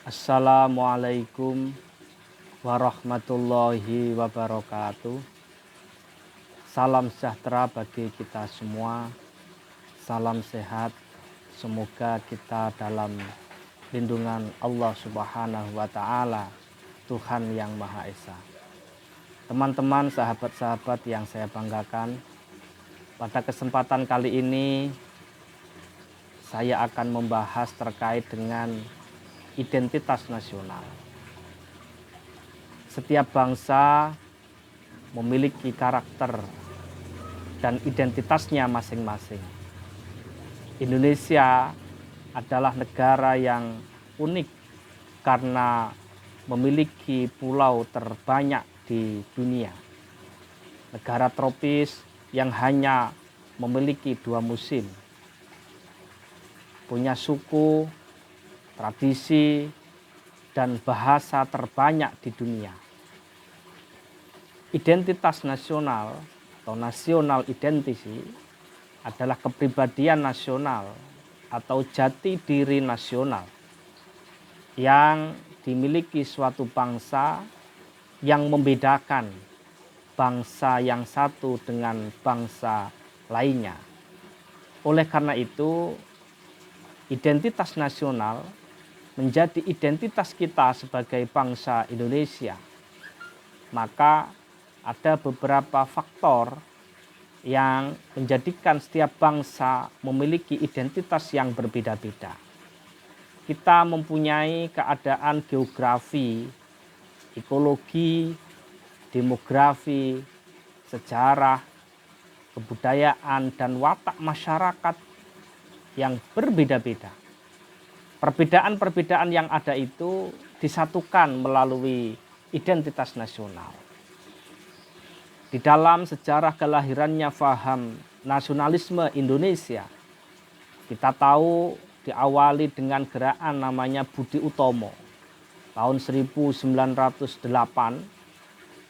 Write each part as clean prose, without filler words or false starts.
Assalamualaikum warahmatullahi wabarakatuh. Salam sejahtera bagi kita semua. Salam sehat. Semoga kita dalam lindungan Allah Subhanahu wa Ta'ala, Tuhan yang Maha Esa. Teman-teman, sahabat-sahabat yang saya banggakan, pada kesempatan kali ini saya akan membahas terkait dengan identitas nasional. Setiap bangsa memiliki karakter dan identitasnya masing-masing. Indonesia adalah negara yang unik karena memiliki pulau terbanyak di dunia. Negara tropis yang hanya memiliki 2 musim. Punya suku, tradisi, dan bahasa terbanyak di dunia. Identitas nasional atau national identity adalah kepribadian nasional atau jati diri nasional yang dimiliki suatu bangsa yang membedakan bangsa yang satu dengan bangsa lainnya. Oleh karena itu, identitas nasional menjadi identitas kita sebagai bangsa Indonesia. Maka ada beberapa faktor yang menjadikan setiap bangsa memiliki identitas yang berbeda-beda. Kita mempunyai keadaan geografi, ekologi, demografi, sejarah, kebudayaan, dan watak masyarakat yang berbeda-beda. Perbedaan-perbedaan yang ada itu disatukan melalui identitas nasional. Di dalam sejarah kelahirannya faham nasionalisme Indonesia, kita tahu diawali dengan gerakan namanya Budi Utomo tahun 1908,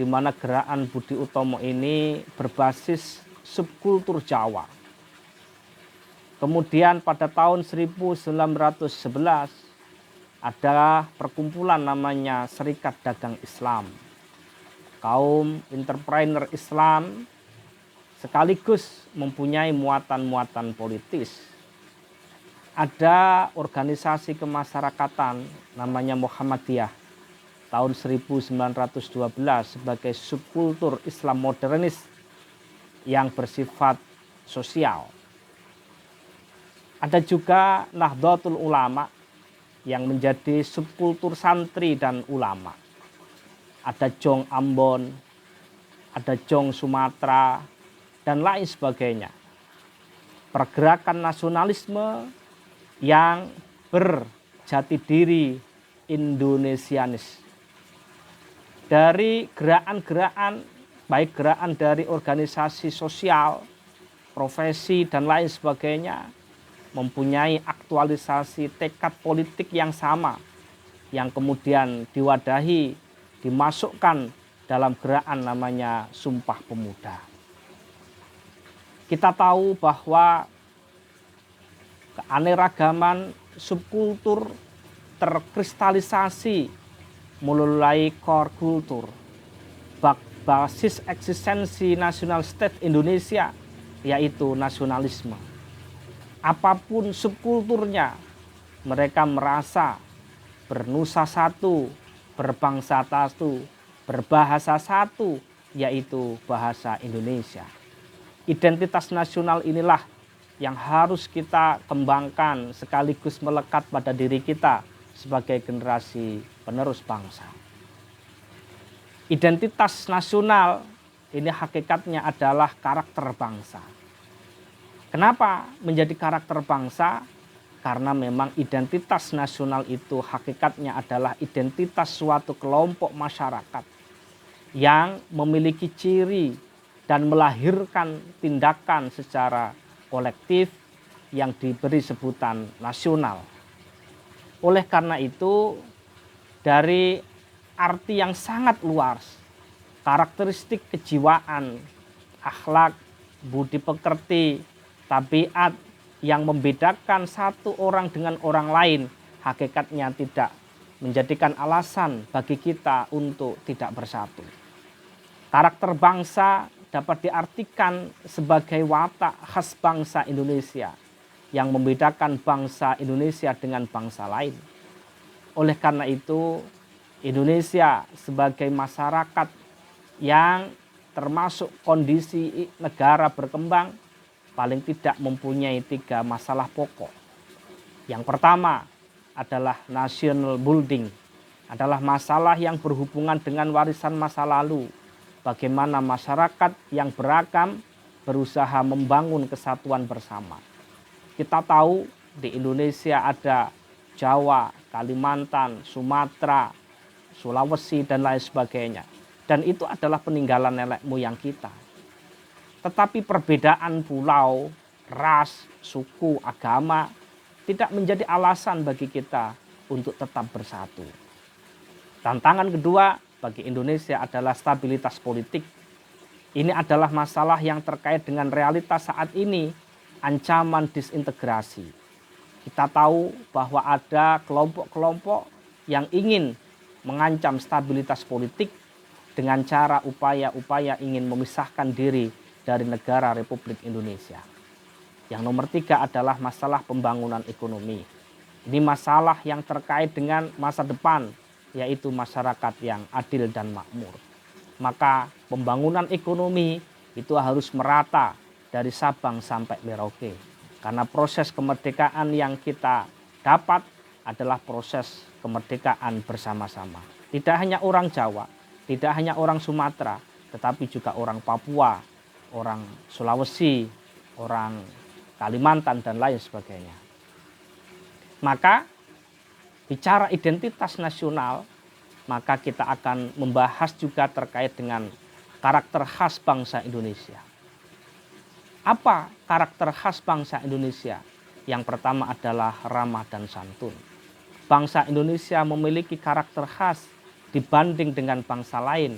di mana gerakan Budi Utomo ini berbasis subkultur Jawa. Kemudian pada tahun 1911 ada perkumpulan namanya Serikat Dagang Islam. Kaum entrepreneur Islam sekaligus mempunyai muatan-muatan politis. Ada organisasi kemasyarakatan namanya Muhammadiyah tahun 1912 sebagai subkultur Islam modernis yang bersifat sosial. Ada juga Nahdlatul Ulama yang menjadi subkultur santri dan ulama. Ada Jong Ambon, ada Jong Sumatera, dan lain sebagainya. Pergerakan nasionalisme yang berjati diri Indonesianis. Dari gerakan-gerakan, baik gerakan dari organisasi sosial, profesi, dan lain sebagainya, mempunyai aktualisasi tekad politik yang sama, yang kemudian diwadahi, dimasukkan dalam gerakan namanya Sumpah Pemuda. Kita tahu bahwa keanekaragaman subkultur terkristalisasi melalui core kultur, basis eksistensi nasional state Indonesia, yaitu nasionalisme. Apapun subkulturnya, mereka merasa bernusa satu, berbangsa satu, berbahasa satu, yaitu bahasa Indonesia. Identitas nasional inilah yang harus kita kembangkan sekaligus melekat pada diri kita sebagai generasi penerus bangsa. Identitas nasional ini hakikatnya adalah karakter bangsa. Kenapa menjadi karakter bangsa? Karena memang identitas nasional itu hakikatnya adalah identitas suatu kelompok masyarakat yang memiliki ciri dan melahirkan tindakan secara kolektif yang diberi sebutan nasional. Oleh karena itu, dari arti yang sangat luas, karakteristik kejiwaan, akhlak, budi pekerti, tabiat yang membedakan satu orang dengan orang lain hakikatnya tidak menjadikan alasan bagi kita untuk tidak bersatu. Karakter bangsa dapat diartikan sebagai watak khas bangsa Indonesia yang membedakan bangsa Indonesia dengan bangsa lain. Oleh karena itu, Indonesia sebagai masyarakat yang termasuk kondisi negara berkembang paling tidak mempunyai 3 masalah pokok. Yang pertama adalah national building, adalah masalah yang berhubungan dengan warisan masa lalu. Bagaimana masyarakat yang beragam berusaha membangun kesatuan bersama. Kita tahu di Indonesia ada Jawa, Kalimantan, Sumatera, Sulawesi, dan lain sebagainya. Dan itu adalah peninggalan nenek moyang kita. Tetapi perbedaan pulau, ras, suku, agama tidak menjadi alasan bagi kita untuk tetap bersatu. Tantangan kedua bagi Indonesia adalah stabilitas politik. Ini adalah masalah yang terkait dengan realitas saat ini, ancaman disintegrasi. Kita tahu bahwa ada kelompok-kelompok yang ingin mengancam stabilitas politik dengan cara upaya-upaya ingin memisahkan diri dari negara Republik Indonesia. Yang nomor 3 adalah masalah pembangunan ekonomi. Ini masalah yang terkait dengan masa depan, yaitu masyarakat yang adil dan makmur. Maka pembangunan ekonomi itu harus merata dari Sabang sampai Merauke. Karena proses kemerdekaan yang kita dapat adalah proses kemerdekaan bersama-sama. Tidak hanya orang Jawa, tidak hanya orang Sumatera, tetapi juga orang Papua, orang Sulawesi, orang Kalimantan, dan lain sebagainya. Maka bicara identitas nasional, maka kita akan membahas juga terkait dengan karakter khas bangsa Indonesia. Apa karakter khas bangsa Indonesia? Yang pertama adalah ramah dan santun. Bangsa Indonesia memiliki karakter khas dibanding dengan bangsa lain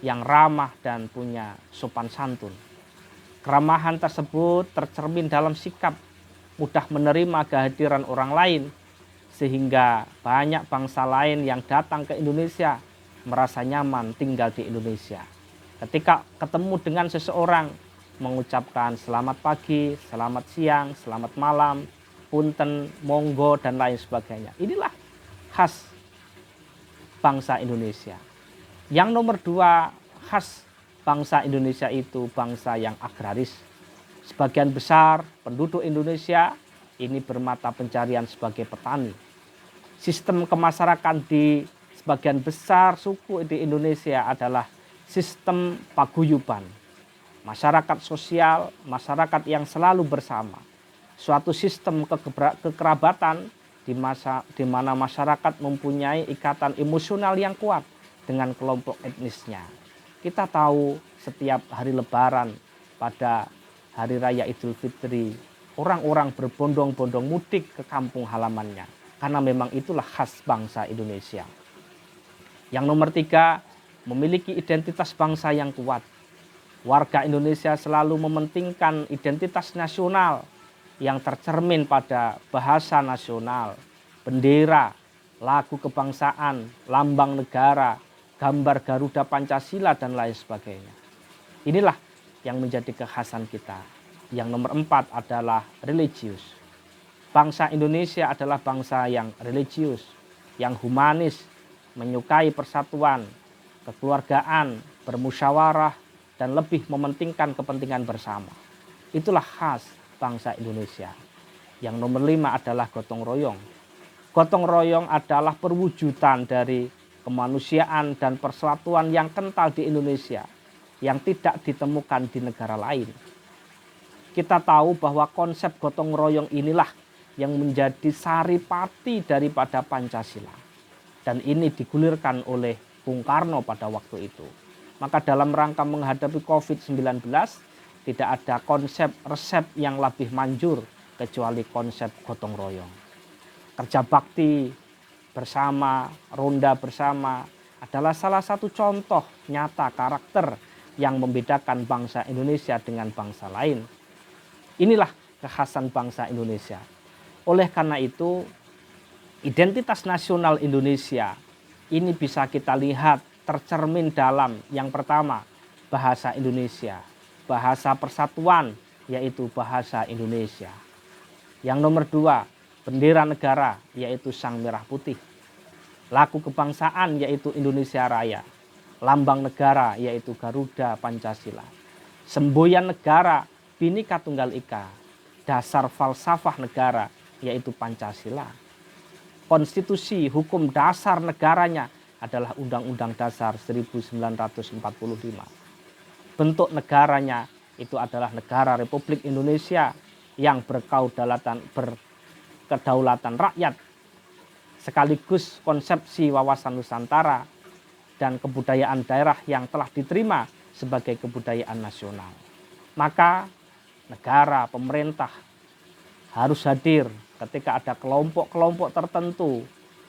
yang ramah dan punya sopan santun. Keramahan tersebut tercermin dalam sikap mudah menerima kehadiran orang lain, sehingga banyak bangsa lain yang datang ke Indonesia merasa nyaman tinggal di Indonesia. Ketika ketemu dengan seseorang, mengucapkan selamat pagi, selamat siang, selamat malam, punten, monggo, dan lain sebagainya. Inilah khas bangsa Indonesia. Yang nomor 2 khas bangsa Indonesia itu bangsa yang agraris. Sebagian besar penduduk Indonesia ini bermata pencarian sebagai petani. Sistem kemasyarakatan di sebagian besar suku di Indonesia adalah sistem paguyuban. Masyarakat sosial, masyarakat yang selalu bersama. Suatu sistem kekerabatan di mana masyarakat mempunyai ikatan emosional yang kuat dengan kelompok etnisnya. Kita tahu setiap hari Lebaran, pada hari raya Idul Fitri, orang-orang berbondong-bondong mudik ke kampung halamannya. Karena memang itulah khas bangsa Indonesia. Yang nomor 3, memiliki identitas bangsa yang kuat. Warga Indonesia selalu mementingkan identitas nasional yang tercermin pada bahasa nasional, bendera, lagu kebangsaan, lambang negara, gambar Garuda Pancasila, dan lain sebagainya. Inilah yang menjadi kekhasan kita. Yang nomor 4 adalah religius. Bangsa Indonesia adalah bangsa yang religius, yang humanis, menyukai persatuan, kekeluargaan, bermusyawarah, dan lebih mementingkan kepentingan bersama. Itulah khas bangsa Indonesia. Yang nomor 5 adalah gotong royong. Gotong royong adalah perwujudan dari kemanusiaan dan persatuan yang kental di Indonesia yang tidak ditemukan di negara lain. Kita tahu bahwa konsep gotong royong inilah yang menjadi saripati daripada Pancasila. Dan ini digulirkan oleh Bung Karno pada waktu itu. Maka dalam rangka menghadapi COVID-19 tidak ada konsep resep yang lebih manjur kecuali konsep gotong royong. Kerja bakti bersama, ronda bersama adalah salah satu contoh nyata karakter yang membedakan bangsa Indonesia dengan bangsa lain. Inilah kekhasan bangsa Indonesia. Oleh karena itu, Identitas nasional Indonesia ini bisa kita lihat tercermin dalam yang pertama, bahasa Indonesia, bahasa persatuan yaitu bahasa Indonesia. Yang nomor dua, bendera negara yaitu sang merah putih. Lagu kebangsaan yaitu Indonesia Raya. Lambang negara yaitu Garuda Pancasila. Semboyan negara Bhinneka Tunggal Ika. Dasar falsafah negara yaitu Pancasila. Konstitusi hukum dasar negaranya adalah Undang-Undang Dasar 1945. Bentuk negaranya itu adalah negara Republik Indonesia yang berkedaulatan rakyat, sekaligus konsepsi wawasan Nusantara dan kebudayaan daerah yang telah diterima sebagai kebudayaan nasional. Maka negara, pemerintah harus hadir ketika ada kelompok-kelompok tertentu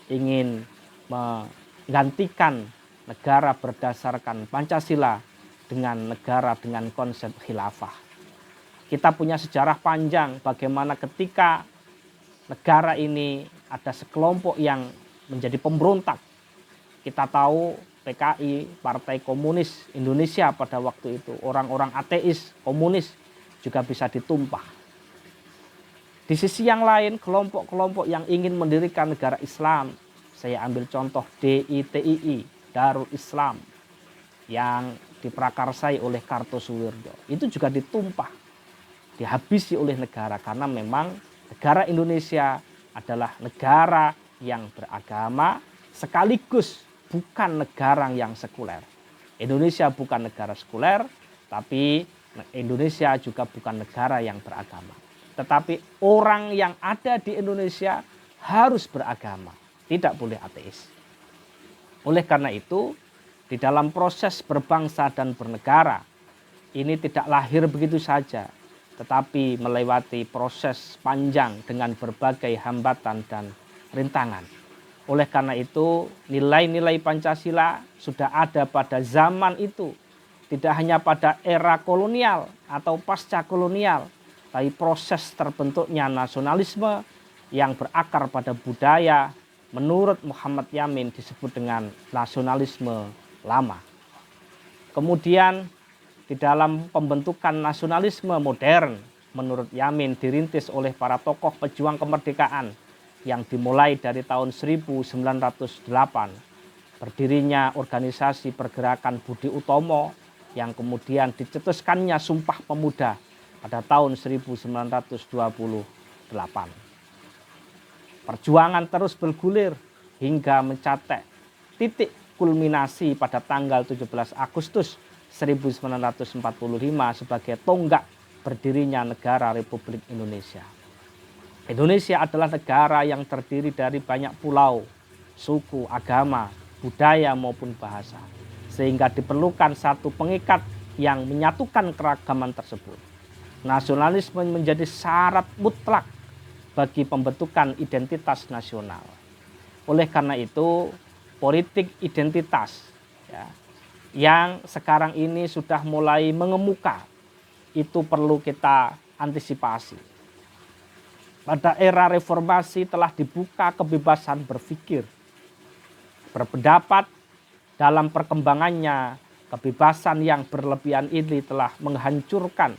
ingin menggantikan negara berdasarkan Pancasila dengan negara dengan konsep khilafah. Kita punya sejarah panjang bagaimana ketika negara ini ada sekelompok yang menjadi pemberontak. Kita tahu PKI, Partai Komunis Indonesia pada waktu itu, orang-orang ateis, komunis juga bisa ditumpah. Di sisi yang lain, kelompok-kelompok yang ingin mendirikan negara Islam, saya ambil contoh DITII, Darul Islam, yang diprakarsai oleh Kartosuwiryo, itu juga ditumpah, dihabisi oleh negara, karena memang negara Indonesia adalah negara yang beragama sekaligus bukan negara yang sekuler. Indonesia bukan negara sekuler, tapi Indonesia juga bukan negara yang beragama. Tetapi orang yang ada di Indonesia harus beragama, tidak boleh ateis. Oleh karena itu, di dalam proses berbangsa dan bernegara, ini tidak lahir begitu saja, tetapi melewati proses panjang dengan berbagai hambatan dan rintangan. Oleh karena itu, nilai-nilai Pancasila sudah ada pada zaman itu, tidak hanya pada era kolonial atau pasca kolonial, tapi proses terbentuknya nasionalisme yang berakar pada budaya menurut Muhammad Yamin disebut dengan nasionalisme lama. Kemudian di dalam pembentukan nasionalisme modern menurut Yamin dirintis oleh para tokoh pejuang kemerdekaan yang dimulai dari tahun 1908. Berdirinya organisasi pergerakan Budi Utomo yang kemudian dicetuskannya Sumpah Pemuda pada tahun 1928. Perjuangan terus bergulir hingga mencapai titik kulminasi pada tanggal 17 Agustus 1945 sebagai tonggak berdirinya negara Republik Indonesia. Indonesia adalah negara yang terdiri dari banyak pulau, suku, agama, budaya maupun bahasa. Sehingga diperlukan satu pengikat yang menyatukan keragaman tersebut. Nasionalisme menjadi syarat mutlak bagi pembentukan identitas nasional. Oleh karena itu, politik identitas yang sekarang ini sudah mulai mengemuka, itu perlu kita antisipasi. Pada era reformasi telah dibuka kebebasan berpikir, berpendapat. Dalam perkembangannya, kebebasan yang berlebihan ini telah menghancurkan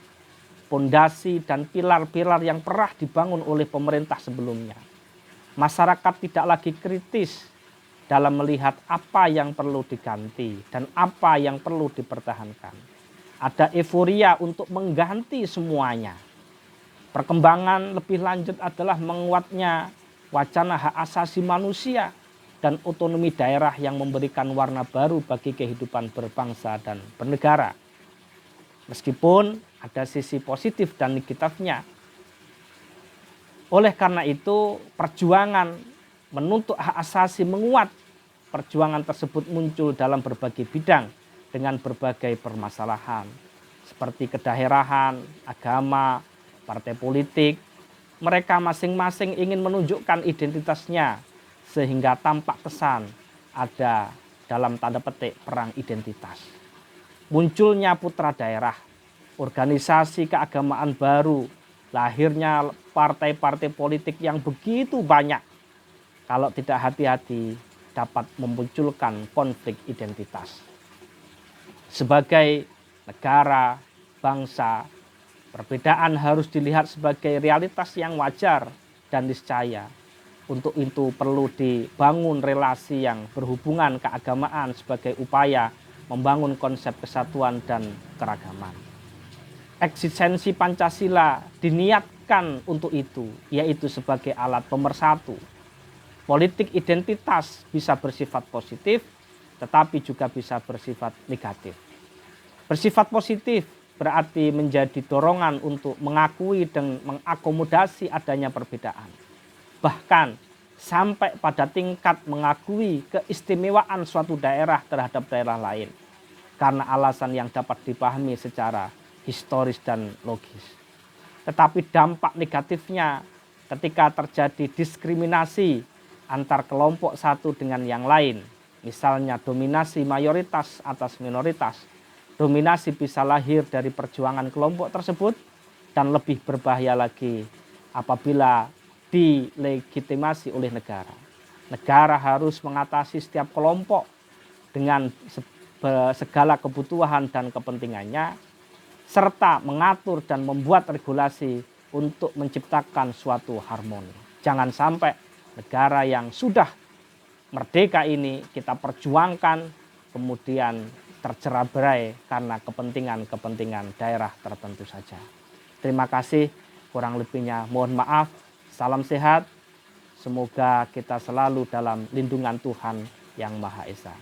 pondasi dan pilar-pilar yang pernah dibangun oleh pemerintah sebelumnya. Masyarakat tidak lagi kritis dalam melihat apa yang perlu diganti dan apa yang perlu dipertahankan. Ada euforia untuk mengganti semuanya. Perkembangan lebih lanjut adalah menguatnya wacana hak asasi manusia dan otonomi daerah yang memberikan warna baru bagi kehidupan berbangsa dan bernegara. Meskipun ada sisi positif dan negatifnya. Oleh karena itu, perjuangan menuntut hak asasi menguat. Perjuangan tersebut muncul dalam berbagai bidang dengan berbagai permasalahan seperti kedaerahan, agama, partai politik. Mereka masing-masing ingin menunjukkan identitasnya sehingga tampak kesan ada dalam tanda petik perang identitas. Munculnya putra daerah, organisasi keagamaan baru, lahirnya partai-partai politik yang begitu banyak. kalau tidak hati-hati dapat memunculkan konflik identitas. Sebagai negara, bangsa, perbedaan harus dilihat sebagai realitas yang wajar dan niscaya. Untuk itu perlu dibangun relasi yang berhubungan keagamaan sebagai upaya membangun konsep kesatuan dan keragaman. Eksistensi Pancasila diniatkan untuk itu, yaitu sebagai alat pemersatu. Politik identitas bisa bersifat positif, tetapi juga bisa bersifat negatif. Bersifat positif berarti menjadi dorongan untuk mengakui dan mengakomodasi adanya perbedaan. Bahkan sampai pada tingkat mengakui keistimewaan suatu daerah terhadap daerah lain karena alasan yang dapat dipahami secara historis dan logis. Tetapi dampak negatifnya ketika terjadi diskriminasi antar kelompok satu dengan yang lain, misalnya dominasi mayoritas atas minoritas, dominasi bisa lahir dari perjuangan kelompok tersebut dan lebih berbahaya lagi apabila dilegitimasi oleh negara. Negara harus mengatasi setiap kelompok dengan segala kebutuhan dan kepentingannya, serta mengatur dan membuat regulasi untuk menciptakan suatu harmoni. Jangan sampai negara yang sudah merdeka ini kita perjuangkan kemudian tercerai-berai karena kepentingan-kepentingan daerah tertentu saja. Terima kasih, kurang lebihnya mohon maaf. Salam sehat, semoga kita selalu dalam lindungan Tuhan Yang Maha Esa.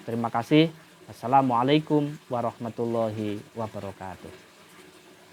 Terima kasih. Assalamualaikum warahmatullahi wabarakatuh.